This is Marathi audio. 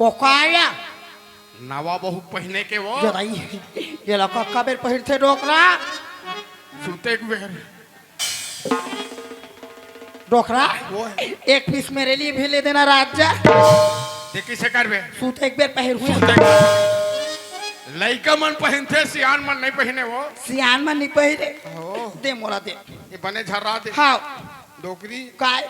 कोकाया नवा बहु पहने के वो जराई ये लका कबेर पहिर थे डोकरा सूते बेर डोकरा वो है एक पीस मेरे लिए भी ले देना राजा देखी से करबे सूत एक बेर पहिर हुए लइका मन पहनते सियान मन नहीं पहने वो सियान में नहीं पहिरे ओ दे मोला दे ये बने झर्रा दे हाँ डोकरी काय